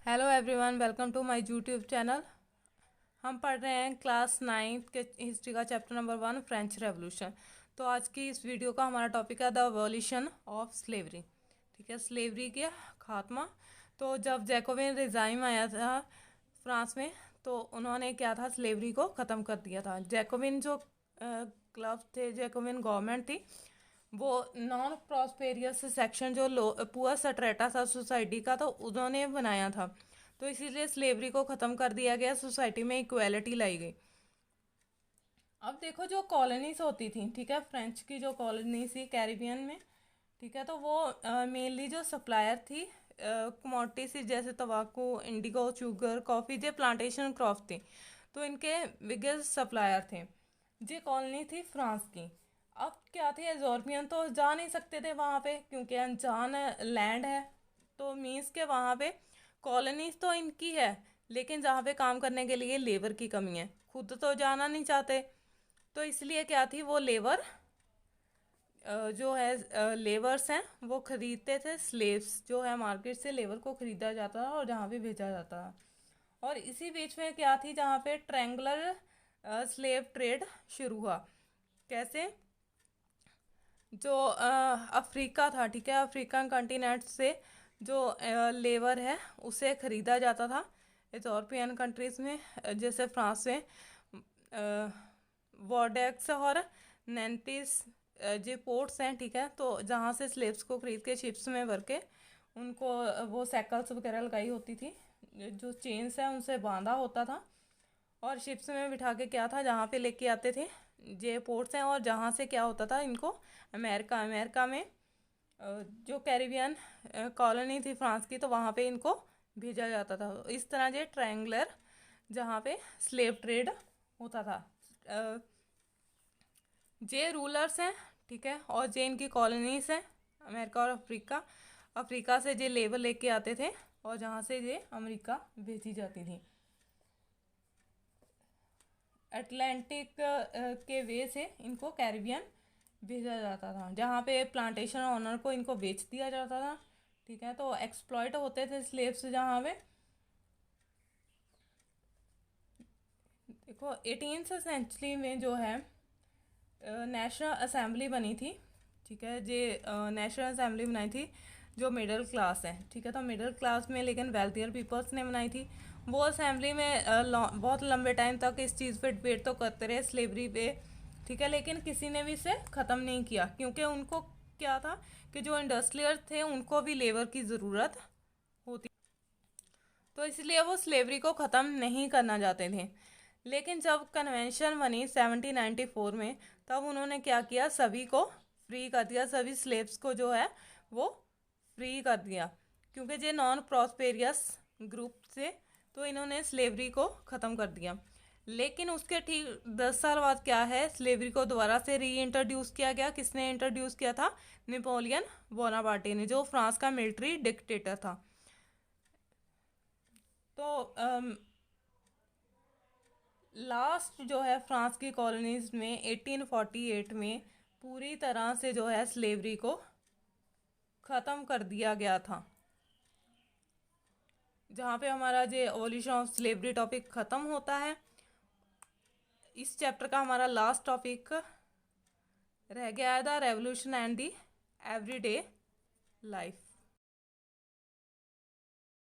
Hello everyone, welcome to my YouTube channel. हम पढ़ रहे हैं क्लास 9 के हिस्ट्री का चैप्टर नंबर 1 फ्रेंच रेवोल्यूशन। तो आज की इस वीडियो का हमारा टॉपिक है द एवोल्यूशन ऑफ स्लेवरी। ठीक है, स्लेवरी के खात्मा। तो जब जैकोबिन रिजाइम आया था फ्रांस में, तो उन्होंने क्या था, स्लेवरी को ख़त्म कर दिया था। जैकोबिन जो क्लब थे, जैकोबिन गवर्नमेंट थी, वो नॉन प्रॉस्पेरियस सेक्शन जो पुअर सट्रेटा था सोसाइटी का, तो उन्होंने बनाया था। तो इसीलिए स्लेवरी को ख़त्म कर दिया गया, सोसाइटी में इक्वालिटी लाई गई। अब देखो, जो कॉलोनीज होती थी, ठीक है, फ्रेंच की जो कॉलोनीज थी कैरिबियन में, ठीक है, तो वो मेनली जो सप्लायर थी कमोडिटी सी, जैसे तंबाकू, इंडिगो, शुगर, कॉफ़ी, जो प्लांटेशन क्रॉप थी, तो इनके बिगेस्ट सप्लायर थे। ये कॉलोनी थी फ्रांस की। अब क्या थी, यूरोपियन तो जा नहीं सकते थे वहाँ पे, क्योंकि अनजान लैंड है। तो मीन्स के वहाँ पे कॉलोनीज तो इनकी है, लेकिन जहाँ पे काम करने के लिए लेबर की कमी है, खुद तो जाना नहीं चाहते। तो इसलिए क्या थी, वो लेबर जो है लेबर्स हैं वो खरीदते थे, स्लेव्स जो है मार्केट से लेबर को खरीदा जाता था और जहाँ पे भेजा जाता था। और इसी बीच में क्या थी, जहाँ पे ट्रेंगुलर स्लेव ट्रेड शुरू हुआ। कैसे, जो अफ्रीका था, ठीक है, अफ्रीकन कॉन्टिनेंट से जो लेबर है उसे ख़रीदा जाता था यूरोपियन कंट्रीज़ में, जैसे फ्रांस में वॉर्डेक्स और नैंतीस जो पोर्ट्स हैं, ठीक है, तो जहाँ से स्लेव्स को खरीद के शिप्स में भर के उनको वो सैकल्स वगैरह लगाई होती थी, जो चेन्स हैं उनसे बांधा होता था, और शिप्स में बिठा के क्या था, जहाँ पे लेके आते थे, ये पोर्ट्स हैं, और जहाँ से क्या होता था, इनको अमेरिका में जो कैरिबियन कॉलोनी थी फ्रांस की, तो वहाँ पे इनको भेजा जाता था। इस तरह ये ट्रायंगुलर जहाँ पे स्लेव ट्रेड होता था। जे रूलर्स हैं, ठीक है, और जे इनकी कॉलोनीज हैं, अमेरिका और अफ्रीका। अफ्रीका से जे लेबर लेके आते थे और जहाँ से ये अमेरिका भेजी जाती थी। अटलांटिक के वे से इनको कैरिबियन भेजा जाता था, जहाँ पे प्लांटेशन ओनर को इनको बेच दिया जाता था। ठीक है, तो एक्सप्लॉयट होते थे स्लेव्स जहाँ पे। देखो, 18th सेंचुरी में जो है नेशनल असेंबली बनी थी, ठीक है, जे नेशनल असेंबली बनाई थी जो मिडिल क्लास है, ठीक है, तो मिडिल क्लास में लेकिन वेल्थियर पीपल्स ने बनाई थी। वो असेंबली में बहुत लंबे टाइम तक इस चीज़ पे डिबेट तो करते रहे, स्लेवरी पे, ठीक है, लेकिन किसी ने भी इसे ख़त्म नहीं किया, क्योंकि उनको क्या था कि जो इंडस्ट्रियल थे उनको भी लेबर की ज़रूरत होती, तो इसलिए वो स्लेवरी को ख़त्म नहीं करना चाहते थे। लेकिन जब कन्वेंशन बनी 1794 में, तब उन्होंने क्या किया, सभी को फ्री कर दिया, सभी स्लेव्स को जो है वो फ्री कर दिया, क्योंकि ये नॉन प्रॉस्पेरियस ग्रुप थे, तो इन्होंने स्लेवरी को ख़त्म कर दिया। लेकिन उसके ठीक 10 साल बाद क्या है, स्लेवरी को दोबारा से री इंट्रोड्यूस किया गया। किसने इंट्रोड्यूस किया था? नेपोलियन बोनापार्टे ने, जो फ्रांस का मिलिट्री डिक्टेटर था। तो लास्ट जो है फ्रांस की कॉलोनीज में 1848 में पूरी तरह से जो है स्लेवरी को ख़त्म कर दिया गया था। जहाँ पे हमारा जो एवोल्यूशन ऑफ स्लेवरी टॉपिक ख़त्म होता है, इस चैप्टर का हमारा लास्ट टॉपिक रह गया है the revolution and the everyday life.